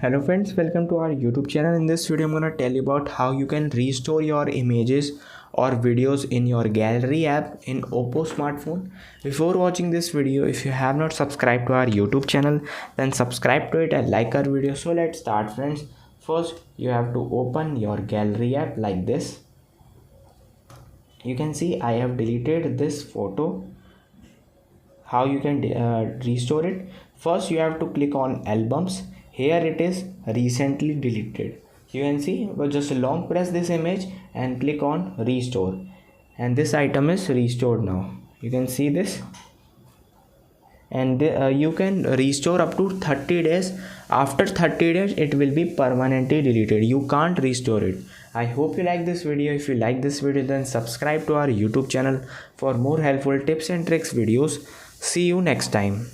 Hello friends, welcome to our YouTube channel. In this video I'm gonna tell you about how you can restore your images or videos in your gallery app in OPPO smartphone. Before watching this video, if you have not subscribed to our YouTube channel, then subscribe to it and like our video. So let's start friends. First you have to open your gallery app like this. You can see I have deleted this photo. How you can restore it? First you have to click on albums. Here it is recently deleted. You can see, but just long press this image and click on restore, and this item is restored now. You can see this, and you can restore up to 30 days. After 30 days it will be permanently deleted. You can't restore it. I hope you like this video. If you like this video, then subscribe to our YouTube channel for more helpful tips and tricks videos. See you next time.